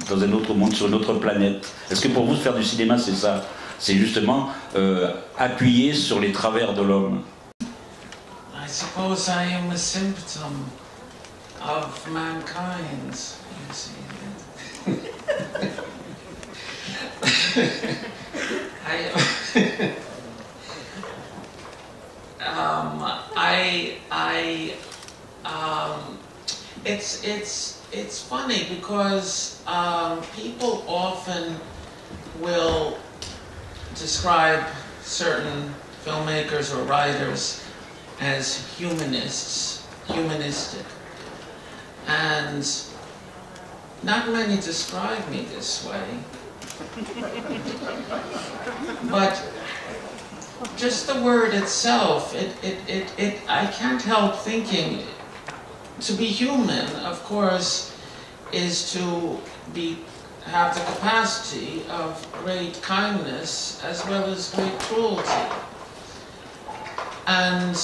dans un autre monde, sur une autre planète. Est-ce que pour vous, faire du cinéma, c'est ça? C'est justement appuyer sur les travers de l'homme? I suppose I am a symptom of mankind, you see. It's funny because people often will describe certain filmmakers or writers as humanistic, and not many describe me this way. But just the word itself, I can't help thinking, to be human, of course, is to have the capacity of great kindness as well as great cruelty. And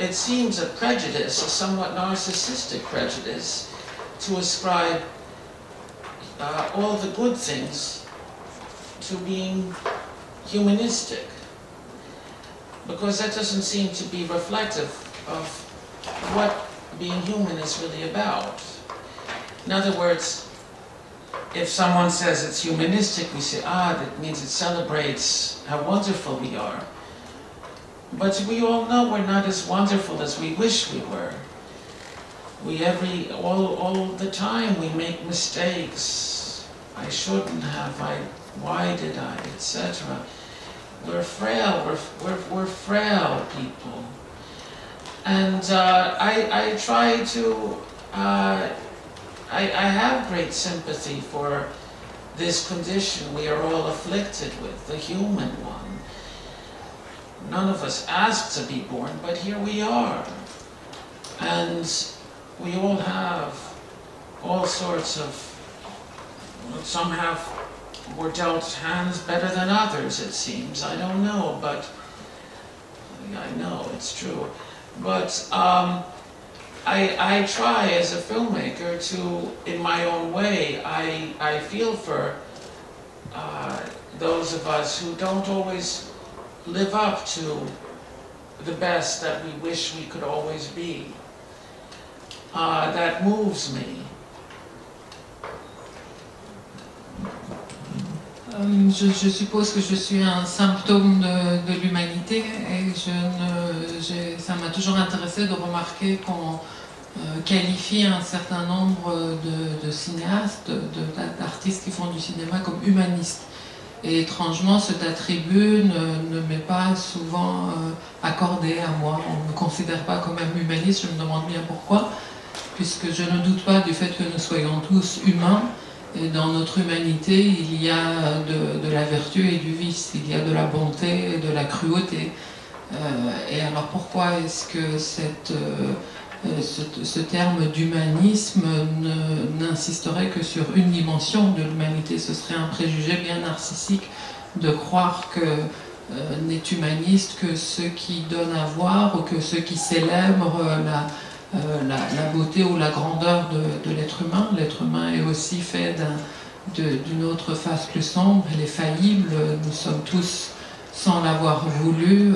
it seems a prejudice, a somewhat narcissistic prejudice, to ascribe all the good things to being humanistic, because that doesn't seem to be reflective of what being human is really about. In other words, if someone says it's humanistic, we say, that means it celebrates how wonderful we are. But we all know we're not as wonderful as we wish we were. All the time we make mistakes. I shouldn't have, why did I, etc. We're frail, we're frail people. And I try to, I have great sympathy for this condition we are all afflicted with, the human one. None of us asked to be born, but here we are. And we all have all sorts of, some were dealt hands better than others, it seems. I don't know, but I know it's true. But I try as a filmmaker to, in my own way, I feel for those of us who don't always live up to the best that we wish we could always be. That moves me. Je suppose que je suis un symptôme de l'humanité et ça m'a toujours intéressé de remarquer qu'on qualifie un certain nombre de cinéastes, d'artistes qui font du cinéma comme humanistes. Et étrangement, cet attribut ne m'est pas souvent accordé à moi. On ne me considère pas comme un humaniste, je me demande bien pourquoi, puisque je ne doute pas du fait que nous soyons tous humains. Et dans notre humanité, il y a de la vertu et du vice, il y a de la bonté et de la cruauté. Et alors pourquoi est-ce que ce terme d'humanisme n'insisterait que sur une dimension de l'humanité? Ce serait un préjugé bien narcissique de croire que n'est humaniste que ceux qui donnent à voir ou que ceux qui célèbrent la beauté ou la grandeur de l'être humain. L'être humain est aussi fait d'une autre face plus sombre, elle est faillible, nous sommes tous, sans l'avoir voulu,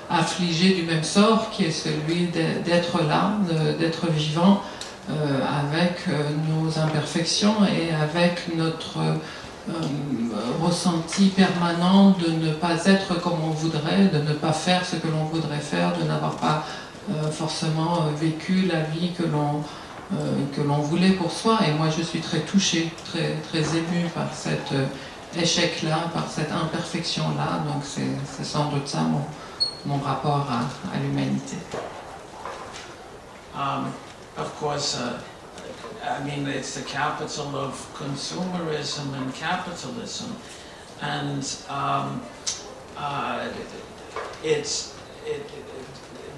affligés du même sort qui est celui d'être là, d'être vivant, avec nos imperfections et avec notre ressenti permanent de ne pas être comme on voudrait, de ne pas faire ce que l'on voudrait faire, de n'avoir pas forcément vécu la vie que l'on voulait pour soi. Et moi je suis très touchée, très émue par cet échec-là, par cette imperfection-là. Donc c'est sans doute ça mon rapport à l'humanité. Of course, I mean, it's the capital of consumerism and capitalism, and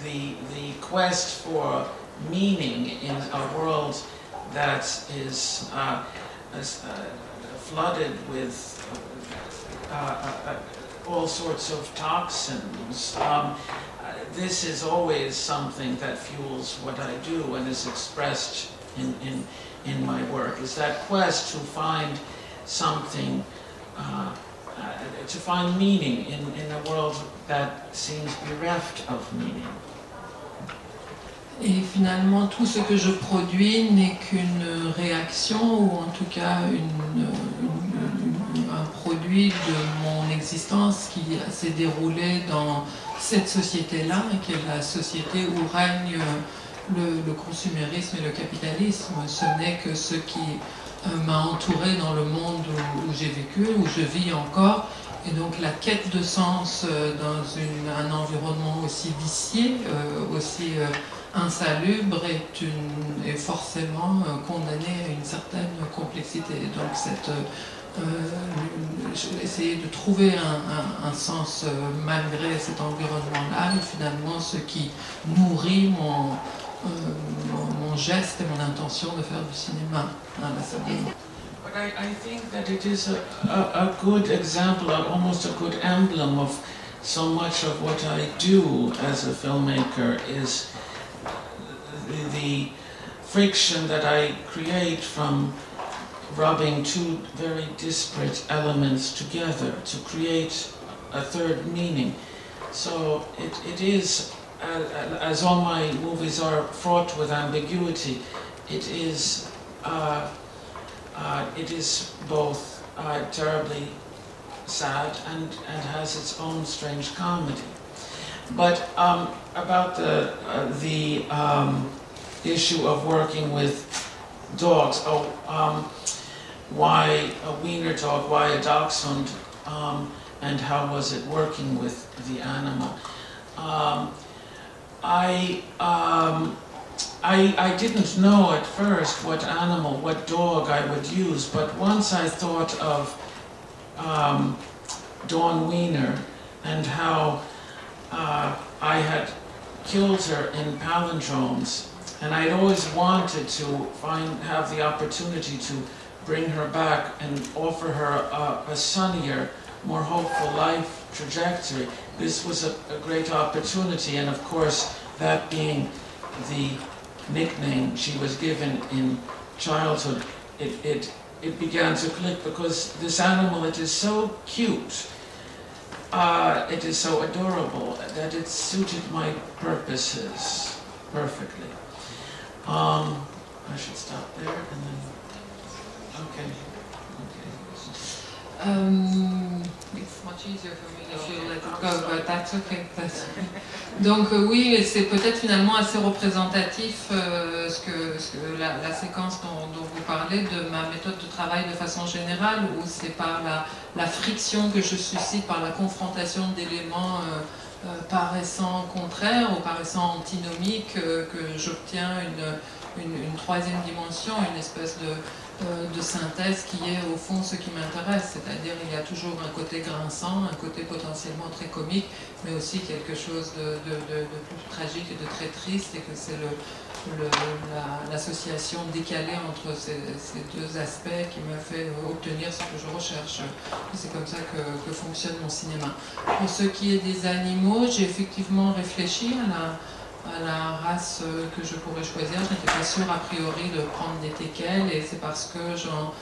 the quest for meaning in a world that is flooded with all sorts of toxins. This is always something that fuels what I do and is expressed in my work, is that quest to find something, to find meaning in a world that seems bereft of meaning. Et finalement, tout ce que je produis n'est qu'une réaction, ou en tout cas un produit de mon existence qui s'est déroulé dans cette société-là, qui est la société où règne le consumérisme et le capitalisme. Ce n'est que ce qui m'a entouré dans le monde où j'ai vécu, où je vis encore. Et donc la quête de sens dans un environnement aussi vicié, aussi insalubre, est forcément condamnée à une certaine complexité. Donc essayer de trouver un sens malgré cet environnement-là, et finalement ce qui nourrit mon geste et mon intention de faire du cinéma à la salle. But I think that it is a good example, almost a good emblem of so much of what I do as a filmmaker is the friction that I create from rubbing two very disparate elements together to create a third meaning. So it is, as all my movies are fraught with ambiguity, it is both terribly sad and has its own strange comedy. But about the issue of working with dogs, why a wiener dog, why a dachshund, and how was it working with the animal? I didn't know at first what animal, what dog I would use, but once I thought of Dawn Wiener and how I had killed her in palindromes, and I'd always wanted to have the opportunity to bring her back and offer her a sunnier, more hopeful life trajectory. This was a great opportunity, and of course, that being the nickname she was given in childhood, it began to click, because this animal, it is so cute, it is so adorable, that it suited my purposes perfectly. I should stop there and then, okay. It's much easier for me if you let it go, but that's okay. Donc oui, c'est peut-être finalement assez représentatif la séquence dont vous parlez de ma méthode de travail de façon générale, où c'est par la friction que je suscite, par la confrontation d'éléments paraissant contraires ou paraissant antinomiques, que j'obtiens une troisième dimension, une espèce de synthèse qui est au fond ce qui m'intéresse, c'est-à-dire il y a toujours un côté grinçant, un côté potentiellement très comique, mais aussi quelque chose de plus tragique et de très triste, et que c'est l'association décalée entre ces deux aspects qui me fait obtenir ce que je recherche. C'est comme ça que fonctionne mon cinéma. Pour ce qui est des animaux, j'ai effectivement réfléchi à la race que je pourrais choisir. Je n'étais pas sûre a priori de prendre des teckels, et c'est parce que j'en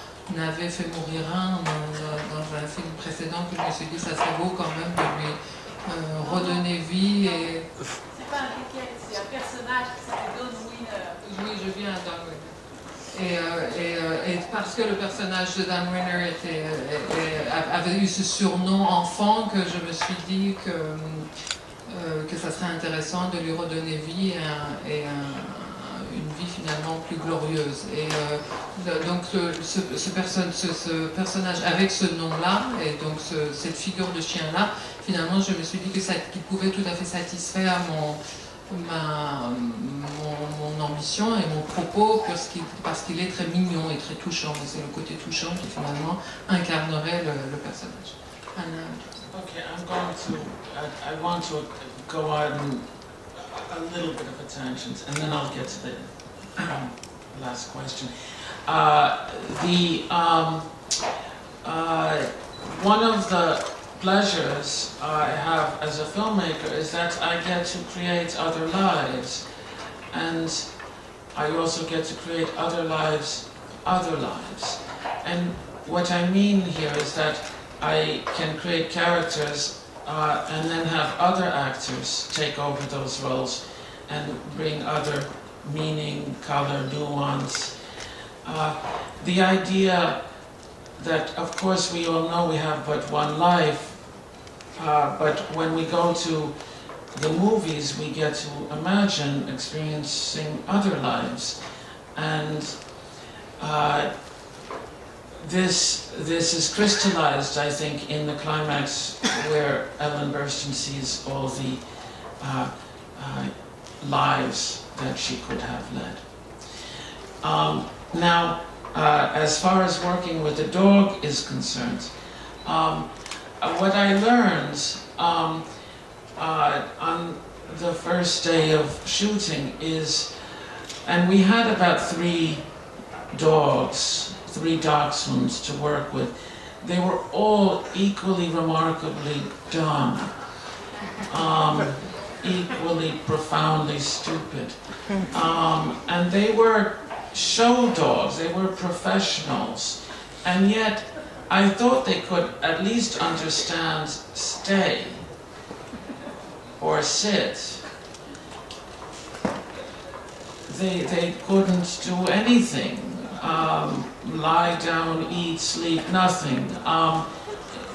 avais fait mourir un dans un film précédent que je me suis dit ça serait beau quand même de lui redonner vie. C'est pas un teckel, c'est un personnage qui s'appelle Dawn Wiener. Oui, je viens à Dawn Wiener. Et parce que le personnage de Dawn Wiener avait eu ce surnom enfant, que je me suis dit que ça serait intéressant de lui redonner vie et une vie finalement plus glorieuse. Et donc ce personnage avec ce nom-là, et donc cette figure de chien-là, finalement je me suis dit qu'il pouvait tout à fait satisfaire mon ambition et mon propos, parce qu'il est très mignon et très touchant. Et c'est le côté touchant qui finalement incarnerait le personnage. Okay, I want to go on a little bit of a tangent, and then I'll get to the last question. One of the pleasures I have as a filmmaker is that I get to create other lives, and I also get to create other lives. And what I mean here is that I can create characters and then have other actors take over those roles and bring other meaning, color, nuance. The idea that, of course, we all know we have but one life, but when we go to the movies, we get to imagine experiencing other lives. And this is crystallized, I think, in the climax where Ellen Burstyn sees all the lives that she could have led. Now, as far as working with the dog is concerned, what I learned on the first day of shooting is, and we had about 3 dachshunds to work with. They were all equally remarkably dumb, equally profoundly stupid. And they were show dogs, they were professionals, and yet I thought they could at least understand stay or sit. They couldn't do anything. Lie down, eat, sleep, nothing.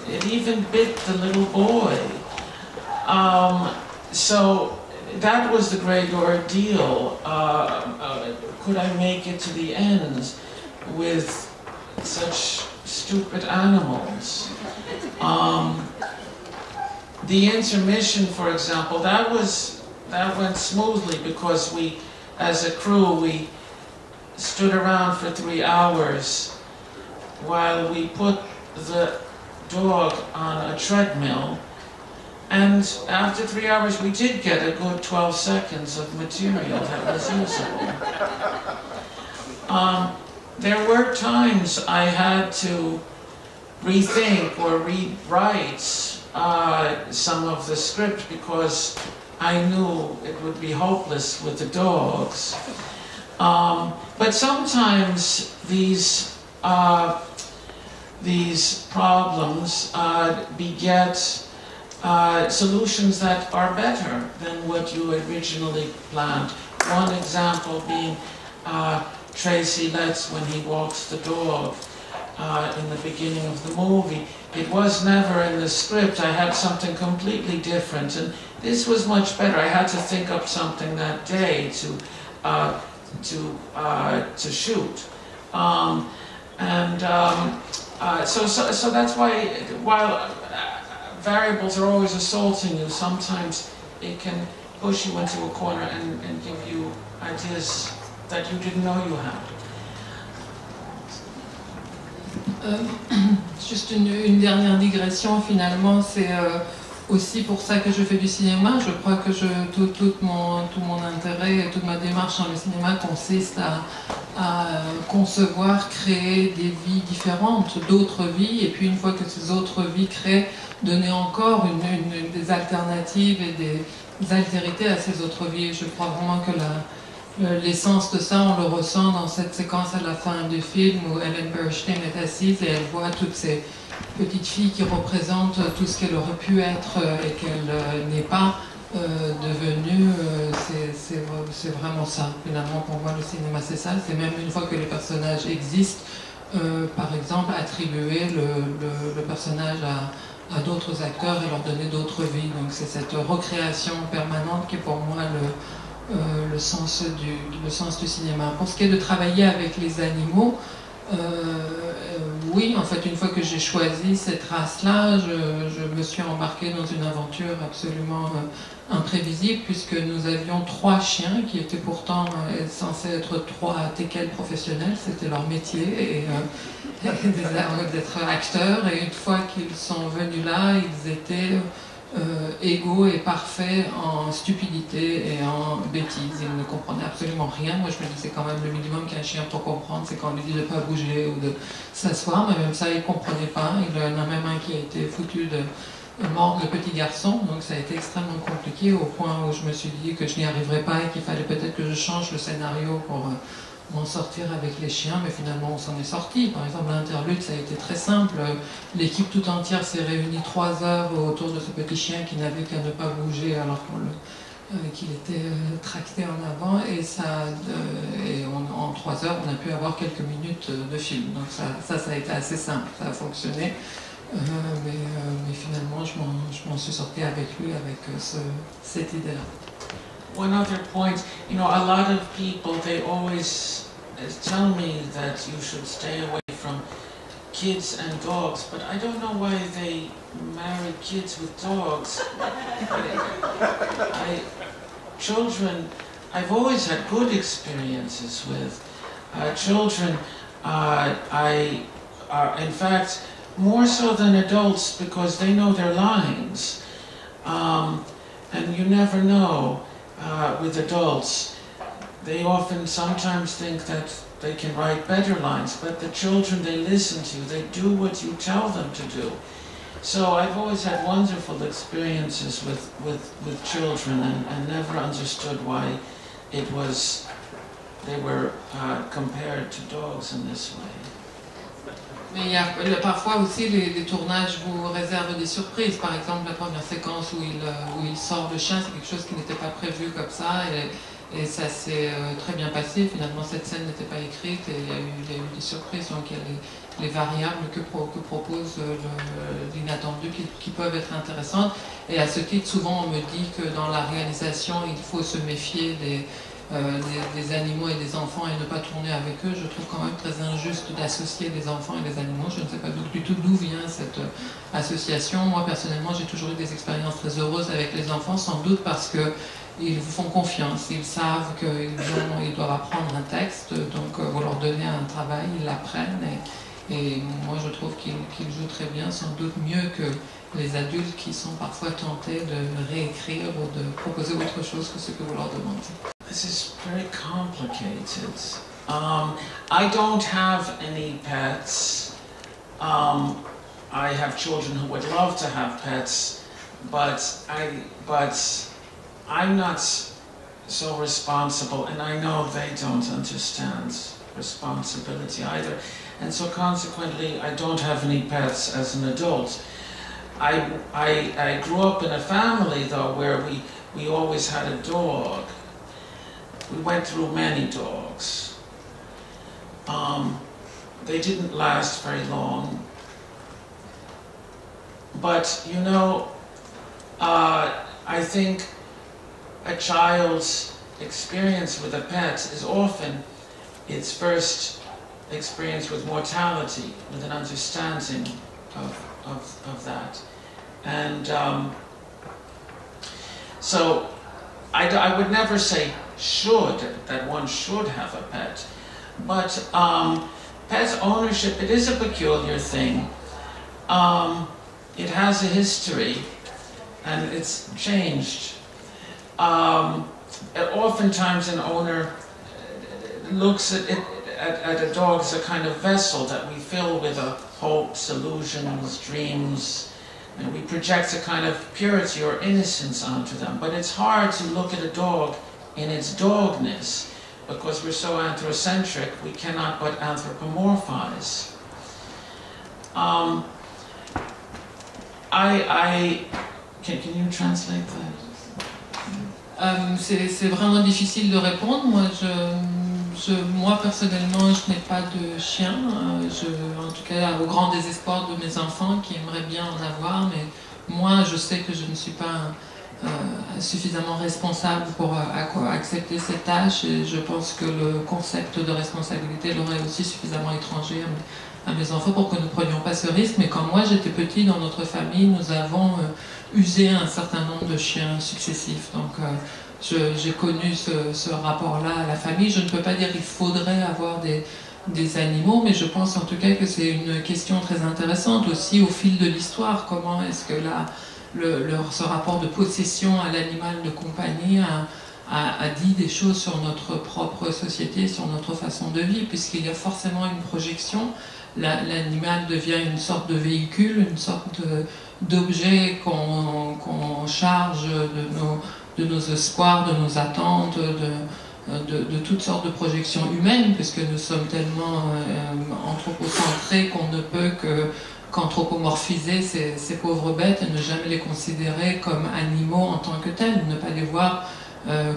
It even bit the little boy. So that was the great ordeal. Could I make it to the end with such stupid animals? The intermission, for example, that went smoothly because we, as a crew, we stood around for 3 hours while we put the dog on a treadmill, and after 3 hours we did get a good 12 seconds of material that was usable. There were times I had to rethink or rewrite some of the script because I knew it would be hopeless with the dogs. But sometimes these problems beget solutions that are better than what you originally planned. One example being Tracy Letts when he walks the dog in the beginning of the movie. It was never in the script. I had something completely different, and this was much better. I had to think up something that day to shoot, so that's why, while variables are always assaulting you, sometimes it can push you into a corner and give you ideas that you didn't know you had. Juste une dernière digression, finalement, c'est aussi pour ça que je fais du cinéma. Je crois que tout mon intérêt et toute ma démarche dans le cinéma consiste à concevoir, créer des vies différentes, d'autres vies, et puis une fois que ces autres vies créent, donner encore des alternatives et des altérités à ces autres vies. Et je crois vraiment que l'essence de ça, on le ressent dans cette séquence à la fin du film où Ellen Burstyn est assise et elle voit toutes ces petites filles qui représentent tout ce qu'elle aurait pu être et qu'elle n'est pas devenue. C'est vraiment ça. Finalement, pour moi, le cinéma, c'est ça. C'est même une fois que les personnages existent, par exemple, attribuer le personnage à d'autres acteurs et leur donner d'autres vies. Donc c'est cette recréation permanente qui est pour moi le sens du cinéma. Pour ce qui est de travailler avec les animaux, oui, en fait, une fois que j'ai choisi cette race-là, je me suis embarquée dans une aventure absolument imprévisible, puisque nous avions 3 chiens qui étaient pourtant censés être 3 teckels professionnels, c'était leur métier, et d'être acteurs, et une fois qu'ils sont venus là, ils étaient égaux et parfaits en stupidité et en bêtises. Ils ne comprenaient absolument rien. Moi, je me disais quand même le minimum qu'un chien peut comprendre, c'est quand on lui dit de ne pas bouger ou de s'asseoir, mais même ça, ils ne comprenaient pas. Il y en a même un qui a été foutu mordre le petit garçon, donc ça a été extrêmement compliqué au point où je me suis dit que je n'y arriverais pas et qu'il fallait peut-être que je change le scénario pour m'en sortir avec les chiens, mais finalement on s'en est sorti. Par exemple, l'interlude, ça a été très simple. L'équipe tout entière s'est réunie 3 heures autour de ce petit chien qui n'avait qu'à ne pas bouger alors qu'il était tracté en avant, et en 3 heures on a pu avoir quelques minutes de film. Donc ça a été assez simple, ça a fonctionné. Mais finalement, je m'en suis sortie avec lui, avec cette idée-là. One other point, you know, a lot of people, they always tell me that you should stay away from kids and dogs, but I don't know why they marry kids with dogs. Children, I've always had good experiences with. Children, in fact, more so than adults, because they know their lines. And you never know with adults. They often sometimes think that they can write better lines, but the children, they listen to you, they do what you tell them to do. So I've always had wonderful experiences with children, and never understood why they were compared to dogs in this way. Mais parfois aussi les tournages vous réservent des surprises. Par exemple, la première séquence où il sort le chien, c'est quelque chose qui n'était pas prévu comme ça, et ça s'est très bien passé. Finalement, cette scène n'était pas écrite, et il y a eu des surprises. Donc il y a les variables que propose l'inattendu qui peuvent être intéressantes. Et à ce titre, souvent on me dit que dans la réalisation, il faut se méfier des animaux et des enfants et ne pas tourner avec eux. Je trouve quand même très injuste d'associer des enfants et des animaux. Je ne sais pas du tout d'où vient cette association. Moi personnellement, j'ai toujours eu des expériences très heureuses avec les enfants, sans doute parce qu'ils vous font confiance, ils savent qu'ils doivent apprendre un texte, donc vous leur donnez un travail, ils l'apprennent, et moi je trouve qu'ils jouent très bien, sans doute mieux que les adultes qui sont parfois tentés de réécrire ou de proposer autre chose que ce que vous leur demandez. This is very complicated. I don't have any pets. I have children who would love to have pets, but I'm not so responsible, and I know they don't understand responsibility either. And so consequently, I don't have any pets as an adult. I grew up in a family, though, where we always had a dog. We went through many dogs. They didn't last very long. But, you know, I think a child's experience with a pet is often its first experience with mortality, with an understanding of that. And so I would never say that one should have a pet, but pet ownership, it is a peculiar thing. It has a history, and it's changed. Oftentimes an owner looks at a dog as a kind of vessel that we fill with hopes, illusions, dreams, and we project a kind of purity or innocence onto them. But it's hard to look at a dog in its dogness, because we're so anthrocentric, we cannot but anthropomorphize. Can you translate that? C'est vraiment difficile de répondre. Moi personnellement, je n'ai pas de chien. En tout cas, au grand désespoir de mes enfants qui aimeraient bien en avoir, mais moi, je sais que je ne suis pas suffisamment responsable pour accepter cette tâche, et je pense que le concept de responsabilité leur est aussi suffisamment étranger à mes enfants pour que nous ne prenions pas ce risque. Mais quand moi j'étais petit, dans notre famille, nous avons usé un certain nombre de chiens successifs. Donc j'ai connu ce rapport-là à la famille. Je ne peux pas dire qu'il faudrait avoir des animaux, mais je pense en tout cas que c'est une question très intéressante aussi au fil de l'histoire. Comment est-ce que ce rapport de possession à l'animal de compagnie a dit des choses sur notre propre société, sur notre façon de vivre, puisqu'il y a forcément une projection. L'animal devient une sorte de véhicule, une sorte d'objets qu'on charge de nos espoirs, de nos attentes, de toutes sortes de projections humaines, puisque nous sommes tellement anthropocentrés qu'on ne peut qu'anthropomorphiser ces pauvres bêtes et ne jamais les considérer comme animaux en tant que tels, ne pas les voir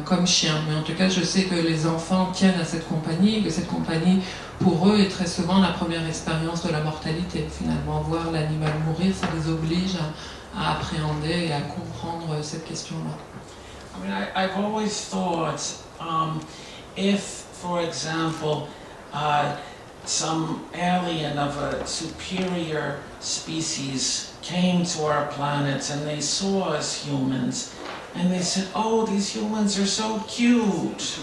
comme chiens. Mais en tout cas, je sais que les enfants tiennent à cette compagnie, que cette compagnie, pour eux, est très souvent la première expérience de la mortalité. Finalement, voir l'animal mourir, ça les oblige à appréhender et à comprendre cette question-là. I mean, I've always thought, if, for example, some alien of a superior species came to our planet and they saw us humans, and they said, oh, these humans are so cute.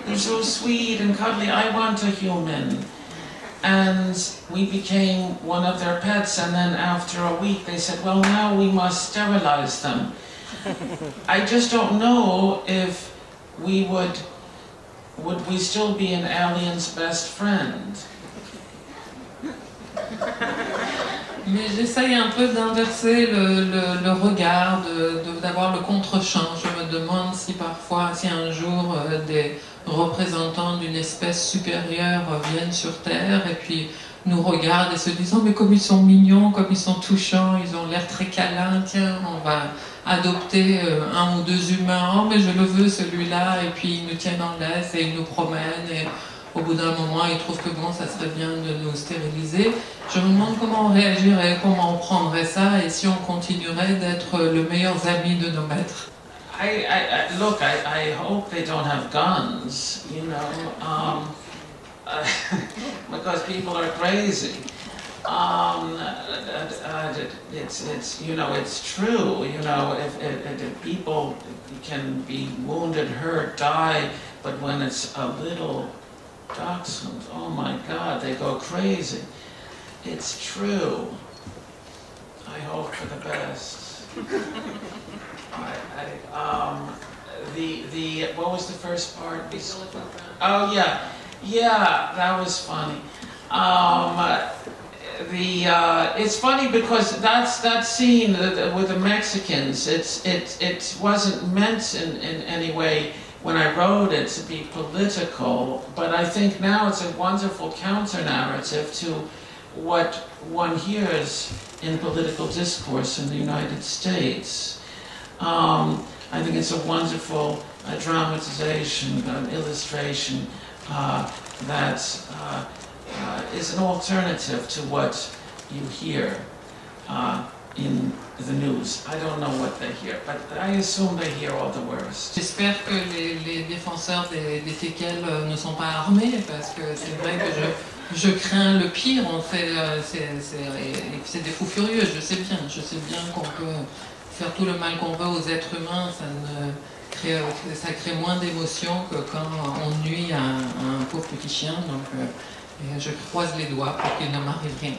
They're so sweet and cuddly. I want a human. And we became one of their pets, and then after a week they said, well, now we must sterilize them. I just don't know if we would we still be an alien's best friend? Mais j'essaye un peu d'inverser le regard, d'avoir le contre-champ. Je me demande si parfois, si un jour des représentants d'une espèce supérieure viennent sur Terre et puis nous regardent et se disent « Oh, mais comme ils sont mignons, comme ils sont touchants, ils ont l'air très câlins, tiens, on va adopter un ou deux humains, oh mais je le veux celui-là » et puis ils nous tiennent en laisse et ils nous promènent et au bout d'un moment, ils trouvent que bon, ça serait bien de nous stériliser. Je me demande comment on réagirait, comment on prendrait ça et si on continuerait d'être le meilleur ami de nos maîtres. Look, I hope they don't have guns, you know, because people are crazy. It's you know, it's true, you know, if people can be wounded, hurt, die, but when it's a little dachshund, oh my God, they go crazy. It's true. I hope for the best. What was the first part? Oh yeah, that was funny. It's funny because that scene with the Mexicans. It wasn't meant in any way when I wrote it to be political, but I think now it's a wonderful counter-narrative to what one hears in political discourse in the United States. I think it's a wonderful dramatization, illustration that is an alternative to what you hear in the news. I don't know what they hear, but I assume they hear all the worst. J'espère que les défenseurs des TKL ne sont pas armés, parce que c'est vrai que je crains le pire. C'est des fous furieux, je sais bien qu'on peut faire tout le mal qu'on veut aux êtres humains, ça crée moins d'émotions que quand on nuit à un pauvre petit chien, donc je croise les doigts pour qu'il ne m'arrive rien.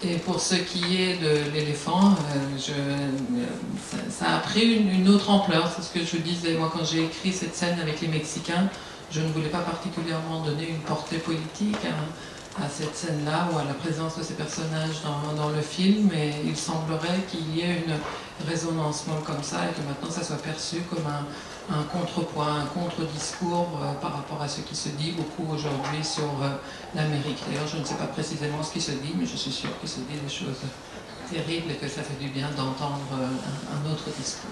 Et pour ce qui est de l'éléphant, ça a pris une autre ampleur, c'est ce que je disais. Moi, quand j'ai écrit cette scène avec les Mexicains, je ne voulais pas particulièrement donner une portée politique à cette scène-là ou à la présence de ces personnages dans le film, mais il semblerait qu'il y ait une résonance molle comme ça et que maintenant ça soit perçu comme un contrepoint, un contre-discours par rapport à ce qui se dit beaucoup aujourd'hui sur l'Amérique. D'ailleurs, je ne sais pas précisément ce qui se dit, mais je suis sûre qu'il se dit des choses terribles et que ça fait du bien d'entendre un autre discours.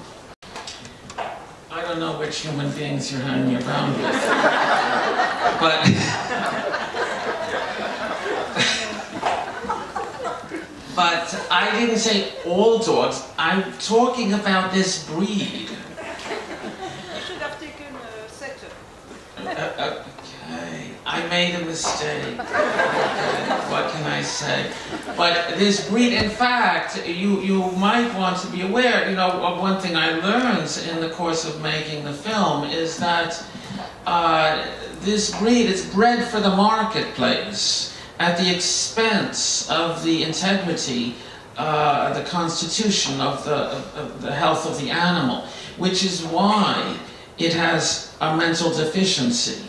I don't know which human beings you're hanging around with, but I didn't say all dogs. I'm talking about this breed. Okay, I made a mistake. Okay, what can I say? But this breed, in fact, you might want to be aware, you know, of one thing I learned in the course of making the film is that this breed is bred for the marketplace at the expense of the integrity, the constitution of the health of the animal, which is why it has a mental deficiency.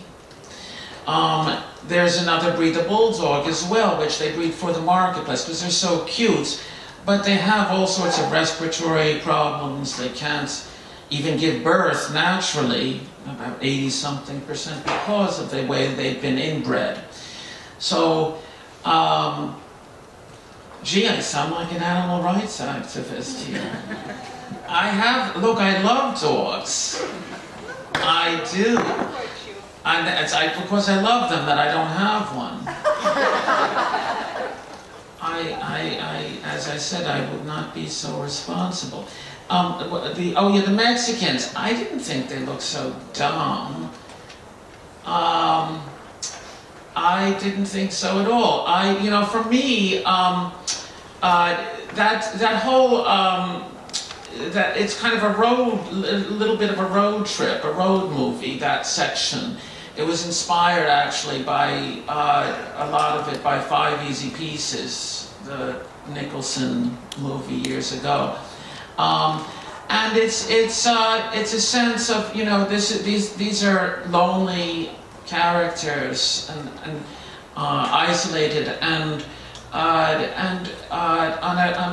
There's another breed, the bulldog, as well, which they breed for the marketplace because they're so cute. but they have all sorts of respiratory problems. They can't even give birth naturally, about 80-something%, because of the way they've been inbred. So, gee, I sound like an animal rights activist here. I love dogs. I do. And it's because I love them that I don't have one. As I said, I would not be so responsible. The Mexicans, I didn't think they looked so dumb. I didn't think so at all. For me, that whole, that it's kind of a little bit of a road trip, a road movie, that section. It was inspired actually by, a lot of it by Five Easy Pieces, the Nicholson movie years ago. And it's a sense of, these are lonely characters and isolated and on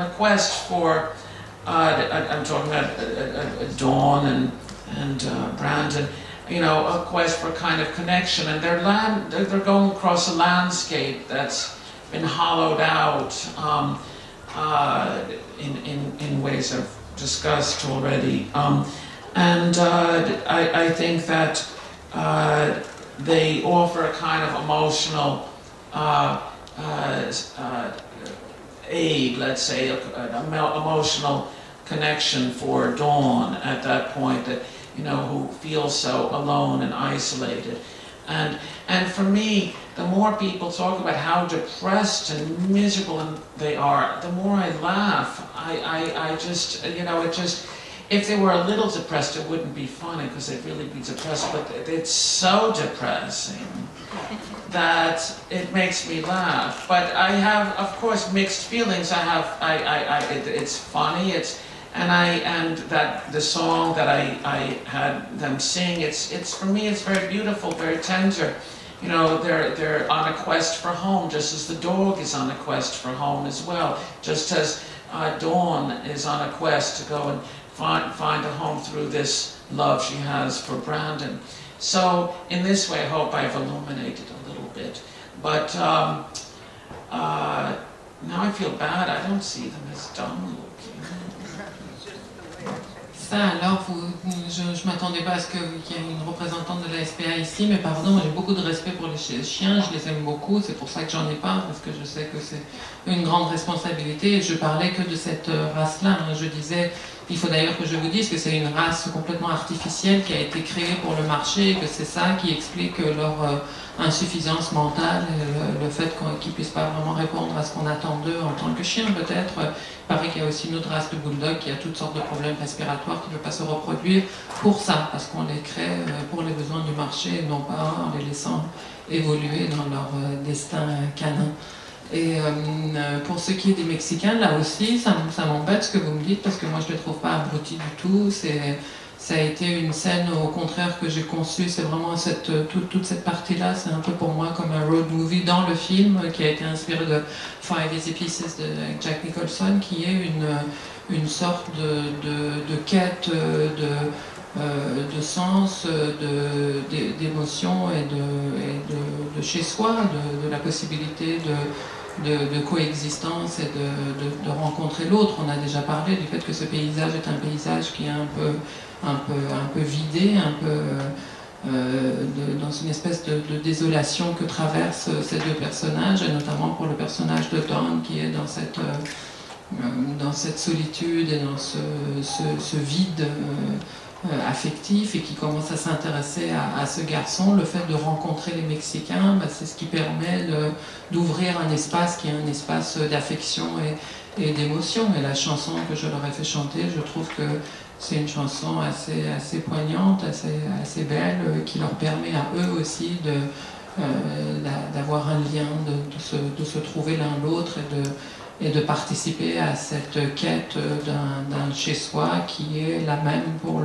a quest for, I'm talking about Dawn and Brandon, a quest for kind of connection, and they're going across a landscape that's been hollowed out in ways I've discussed already, and I think that they offer a kind of emotional aid, let's say, an emotional connection for Dawn at that point, that who feels so alone and isolated. And for me, the more people talk about how depressed and miserable they are, the more I laugh. I just, if they were a little depressed, it wouldn't be funny because they'd really be depressed, but it's so depressing that it makes me laugh. But I have, of course, mixed feelings. It's funny, and that the song that I had them sing, it's for me, it's very beautiful, very tender. They're on a quest for home, just as the dog is on a quest for home as well, just as Dawn is on a quest to go and find a home through this love she has for Brandon. So in this way, I hope I've illuminated a little bit. But now I feel bad. I don't see them as dumb looking. Ça, alors, je ne m'attendais pas à ce qu'il y ait une représentante de la SPA ici, mais pardon, moi j'ai beaucoup de respect pour les chiens, je les aime beaucoup, c'est pour ça que j'en ai pas, parce que je sais que c'est une grande responsabilité, et je parlais que de cette race-là. Je disais, il faut d'ailleurs que je vous dise que c'est une race complètement artificielle qui a été créée pour le marché, et que c'est ça qui explique leur insuffisance mentale, le fait qu'ils ne puissent pas vraiment répondre à ce qu'on attend d'eux en tant que chien, peut-être. Il paraît qu'il y a aussi une autre race de bulldog qui a toutes sortes de problèmes respiratoires qui ne peuvent pas se reproduire pour ça, parce qu'on les crée pour les besoins du marché, et non pas en les laissant évoluer dans leur destin canin. Et pour ce qui est des Mexicains, là aussi, ça m'embête ce que vous me dites, parce que moi je ne les trouve pas abrutis du tout. Ça a été une scène au contraire que j'ai conçue, c'est vraiment toute cette partie-là, c'est un peu pour moi comme un road movie dans le film qui a été inspiré de Five Easy Pieces de Jack Nicholson, qui est une sorte de quête de sens, d'émotion et de chez soi, de la possibilité de coexistence et de rencontrer l'autre. On a déjà parlé du fait que ce paysage est un paysage qui est un peu vidé, un peu dans une espèce de désolation que traversent ces deux personnages, et notamment pour le personnage de Dawn qui est dans cette solitude et dans ce vide affectif, et qui commence à s'intéresser à ce garçon. Le fait de rencontrer les Mexicains, c'est ce qui permet d'ouvrir un espace qui est un espace d'affection et d'émotion. Et la chanson que je leur ai fait chanter, je trouve que c'est une chanson assez poignante, assez belle, qui leur permet à eux aussi d'avoir un lien, de se trouver l'un l'autre et de participer à cette quête d'un chez-soi qui est la même pour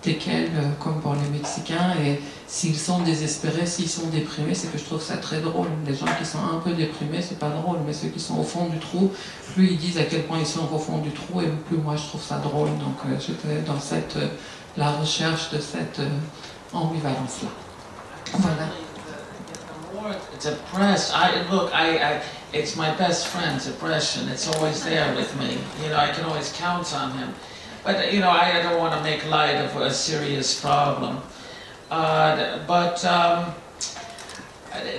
tequel, comme pour les Mexicains, et s'ils sont désespérés, s'ils sont déprimés, c'est que je trouve ça très drôle. Les gens qui sont un peu déprimés, c'est pas drôle, mais ceux qui sont au fond du trou, plus ils disent à quel point ils sont au fond du trou, et plus moi je trouve ça drôle. Donc j'étais dans la recherche de cette ambivalence-là. Voilà. Depressed. It's my best friend, depression. It's always there with me. You know, I can always count on him. But, you know, I don't want to make light of a serious problem.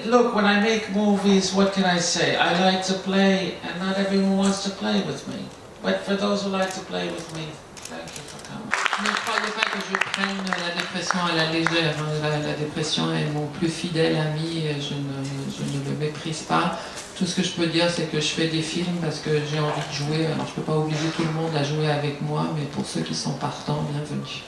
Look, when I make movies, what can I say? I like to play, and not everyone wants to play with me. But for those who like to play with me, thank you for coming. Ne croyez pas que je prenne la dépression à la légère. La dépression est mon plus fidèle ami et je ne le méprise pas. Tout ce que je peux dire, c'est que je fais des films parce que j'ai envie de jouer. Alors, je ne peux pas obliger tout le monde à jouer avec moi, mais pour ceux qui sont partants, bienvenue.